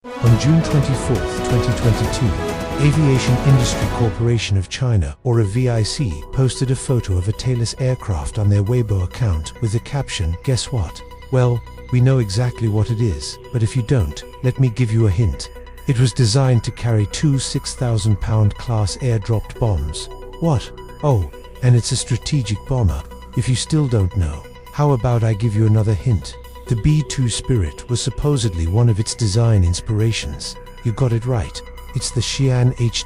On June 24, 2022, Aviation Industry Corporation of China, or a VIC, posted a photo of a tailless aircraft on their Weibo account with the caption, "Guess what? Well, we know exactly what it is, but if you don't, let me give you a hint. It was designed to carry two 6,000-pound class air-dropped bombs." What? Oh, and it's a strategic bomber. If you still don't know, how about I give you another hint? The B-2 Spirit was supposedly one of its design inspirations. You got it right. It's the Xian H.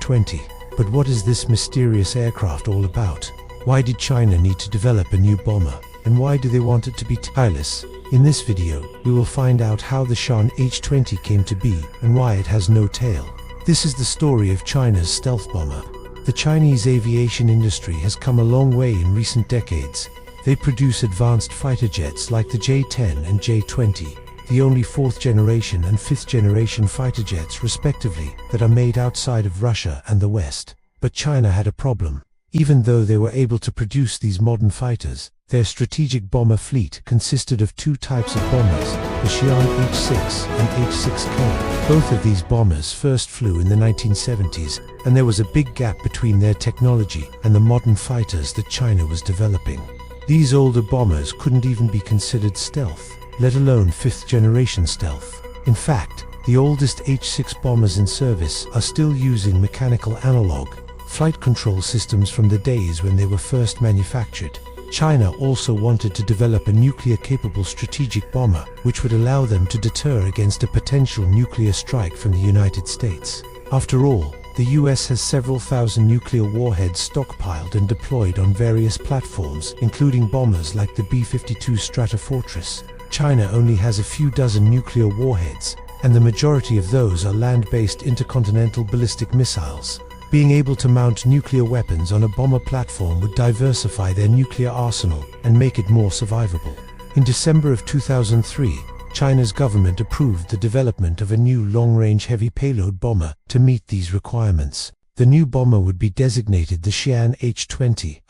But what is this mysterious aircraft all about? Why did China need to develop a new bomber? And why do they want it to be tailless? In this video, we will find out how the Xian H came to be and why it has no tail. This is the story of China's stealth bomber. The Chinese aviation industry has come a long way in recent decades. They produce advanced fighter jets like the J-10 and J-20, the only 4th generation and 5th generation fighter jets respectively that are made outside of Russia and the West. But China had a problem. Even though they were able to produce these modern fighters, their strategic bomber fleet consisted of two types of bombers, the Xian H6 and H6K. Both of these bombers first flew in the 1970s, and there was a big gap between their technology and the modern fighters that China was developing. These older bombers couldn't even be considered stealth, let alone 5th generation stealth. In fact, the oldest H6 bombers in service are still using mechanical analog flight control systems from the days when they were first manufactured. China also wanted to develop a nuclear-capable strategic bomber, which would allow them to deter against a potential nuclear strike from the United States. After all, the US has several thousand nuclear warheads stockpiled and deployed on various platforms, including bombers like the B-52 Stratofortress. China only has a few dozen nuclear warheads, and the majority of those are land-based intercontinental ballistic missiles. Being able to mount nuclear weapons on a bomber platform would diversify their nuclear arsenal and make it more survivable. In December of 2003, China's government approved the development of a new long-range heavy payload bomber to meet these requirements. The new bomber would be designated the Xian H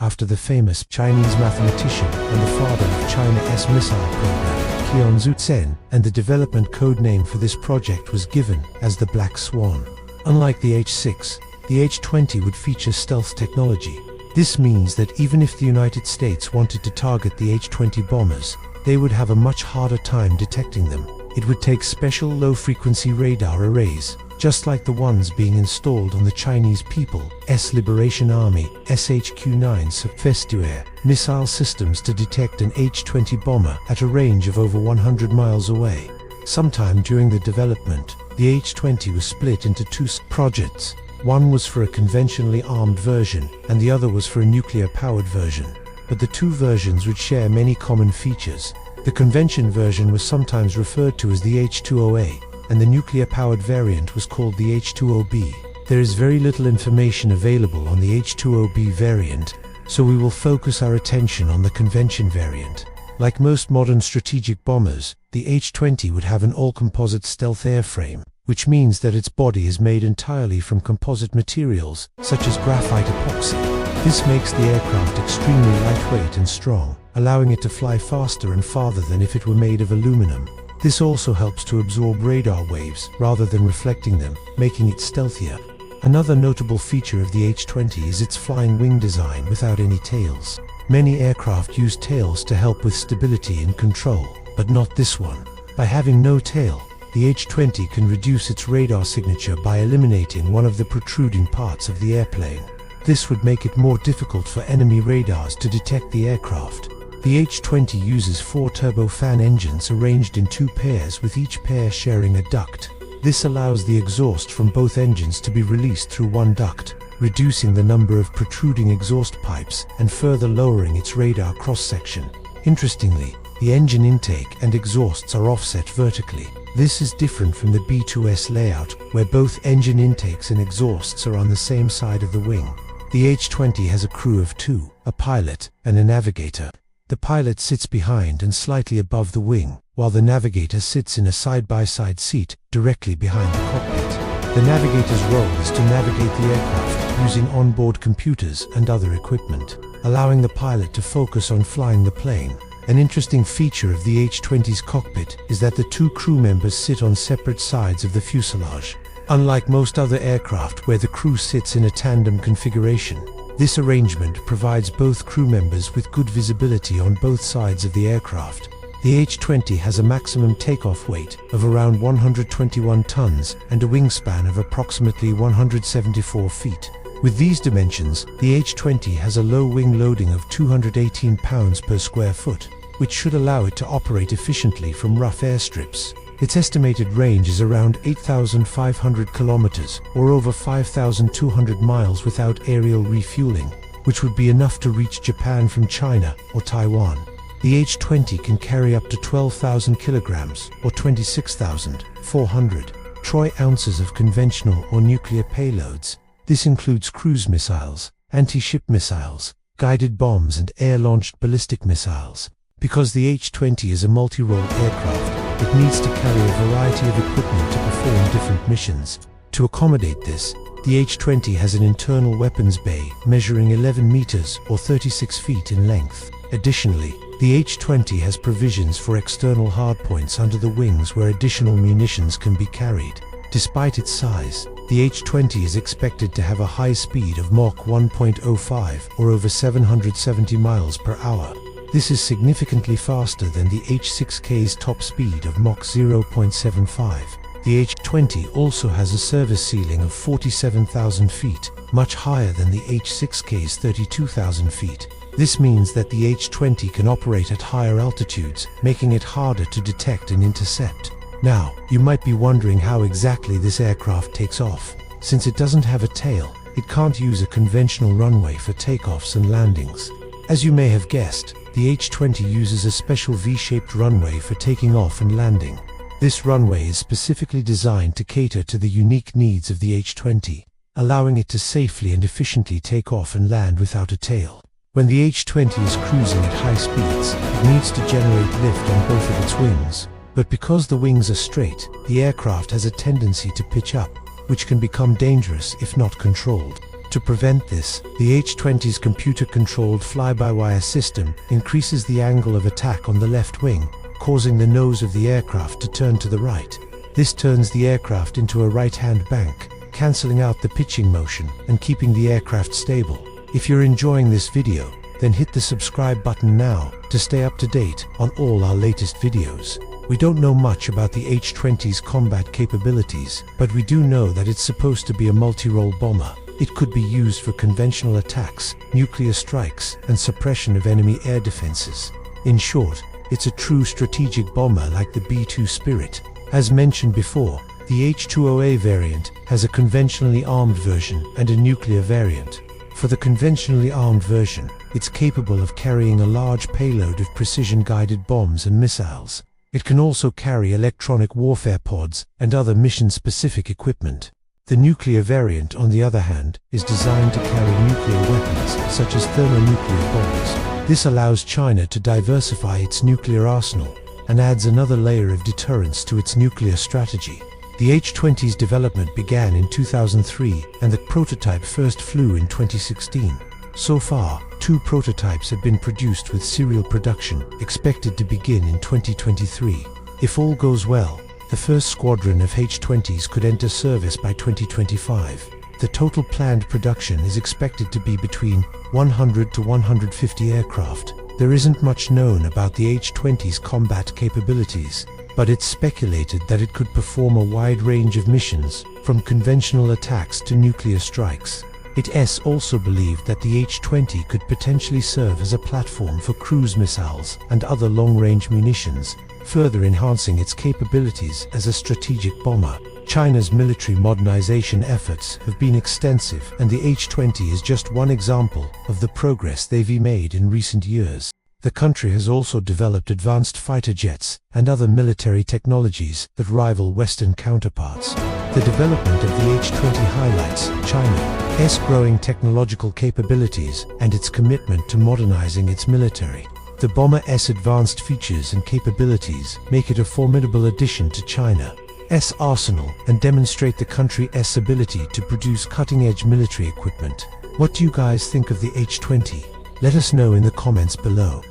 after the famous Chinese mathematician and the father of China's missile program, Xian H, and the development code name for this project was given as the Black Swan. Unlike the H6, the H would feature stealth technology. This means that even if the United States wanted to target the H bombers, they would have a much harder time detecting them. It would take special low-frequency radar arrays, just like the ones being installed on the Chinese People's Liberation Army SHQ-9 Superiority missile systems to detect an H bomber at a range of over 100 miles away. Sometime during the development, the H was split into two projects. One was for a conventionally armed version, and the other was for a nuclear-powered version. But the two versions would share many common features. The convention version was sometimes referred to as the H-20A, and the nuclear-powered variant was called the H-20B. There is very little information available on the H-20B variant, so we will focus our attention on the convention variant. Like most modern strategic bombers, the H would have an all-composite stealth airframe, which means that its body is made entirely from composite materials, such as graphite epoxy. This makes the aircraft extremely lightweight and strong, allowing it to fly faster and farther than if it were made of aluminum. This also helps to absorb radar waves rather than reflecting them, making it stealthier. Another notable feature of the H is its flying wing design without any tails. Many aircraft use tails to help with stability and control, but not this one. By having no tail, the H can reduce its radar signature by eliminating one of the protruding parts of the airplane. This would make it more difficult for enemy radars to detect the aircraft. The H uses 4 turbofan engines arranged in 2 pairs, with each pair sharing a duct. This allows the exhaust from both engines to be released through one duct, reducing the number of protruding exhaust pipes and further lowering its radar cross-section. Interestingly, the engine intake and exhausts are offset vertically. This is different from the B-2's layout, where both engine intakes and exhausts are on the same side of the wing. The H has a crew of 2, a pilot and a navigator. The pilot sits behind and slightly above the wing, while the navigator sits in a side-by-side seat directly behind the cockpit. The navigator's role is to navigate the aircraft using onboard computers and other equipment, allowing the pilot to focus on flying the plane. An interesting feature of the H-20's cockpit is that the two crew members sit on separate sides of the fuselage. Unlike most other aircraft where the crew sits in a tandem configuration, this arrangement provides both crew members with good visibility on both sides of the aircraft. The H-20 has a maximum takeoff weight of around 121 tons and a wingspan of approximately 174 feet. With these dimensions, the H-20 has a low wing loading of 218 pounds per square foot, which should allow it to operate efficiently from rough airstrips. Its estimated range is around 8,500 kilometers, or over 5,200 miles without aerial refueling, which would be enough to reach Japan from China or Taiwan. The H-20 can carry up to 12,000 kilograms, or 26,400 troy ounces of conventional or nuclear payloads. This includes cruise missiles, anti-ship missiles, guided bombs and air-launched ballistic missiles. Because the H-20 is a multi-role aircraft, it needs to carry a variety of equipment to perform different missions. To accommodate this, the H-20 has an internal weapons bay measuring 11 meters or 36 feet in length. Additionally, the H-20 has provisions for external hardpoints under the wings where additional munitions can be carried. Despite its size, the H-20 is expected to have a high speed of Mach 1.05 or over 770 miles per hour. This is significantly faster than the H-6K's top speed of Mach 0.75. The H-20 also has a service ceiling of 47,000 feet, much higher than the H-6K's 32,000 feet. This means that the H-20 can operate at higher altitudes, making it harder to detect and intercept. Now, you might be wondering how exactly this aircraft takes off. Since it doesn't have a tail, it can't use a conventional runway for takeoffs and landings. As you may have guessed, the H-20 uses a special V-shaped runway for taking off and landing. This runway is specifically designed to cater to the unique needs of the H-20, allowing it to safely and efficiently take off and land without a tail. When the H-20 is cruising at high speeds, it needs to generate lift on both of its wings. But because the wings are straight, the aircraft has a tendency to pitch up, which can become dangerous if not controlled. To prevent this, the H-20's computer-controlled fly-by-wire system increases the angle of attack on the left wing, causing the nose of the aircraft to turn to the right. This turns the aircraft into a right-hand bank, cancelling out the pitching motion and keeping the aircraft stable. If you're enjoying this video, then hit the subscribe button now to stay up to date on all our latest videos. We don't know much about the H-20's combat capabilities, but we do know that it's supposed to be a multi-role bomber. It could be used for conventional attacks, nuclear strikes, and suppression of enemy air defenses. In short, it's a true strategic bomber like the B-2 Spirit. As mentioned before, the H-20A variant has a conventionally armed version and a nuclear variant. For the conventionally armed version, it's capable of carrying a large payload of precision-guided bombs and missiles. It can also carry electronic warfare pods and other mission-specific equipment. The nuclear variant, on the other hand, is designed to carry nuclear weapons, such as thermonuclear bombs. This allows China to diversify its nuclear arsenal and adds another layer of deterrence to its nuclear strategy. The H-20's development began in 2003 and the prototype first flew in 2016. So far, 2 prototypes have been produced with serial production expected to begin in 2023. If all goes well, the first squadron of H-20s could enter service by 2025. The total planned production is expected to be between 100 to 150 aircraft. There isn't much known about the H-20's combat capabilities, but it's speculated that it could perform a wide range of missions, from conventional attacks to nuclear strikes. It's also believed that the H-20 could potentially serve as a platform for cruise missiles and other long-range munitions, further enhancing its capabilities as a strategic bomber. China's military modernization efforts have been extensive, and the H-20 is just one example of the progress they've made in recent years. The country has also developed advanced fighter jets and other military technologies that rival Western counterparts. The development of the H-20 highlights China's growing technological capabilities and its commitment to modernizing its military. The bomber's advanced features and capabilities make it a formidable addition to China's arsenal and demonstrate the country's ability to produce cutting-edge military equipment. What do you guys think of the H-20? Let us know in the comments below.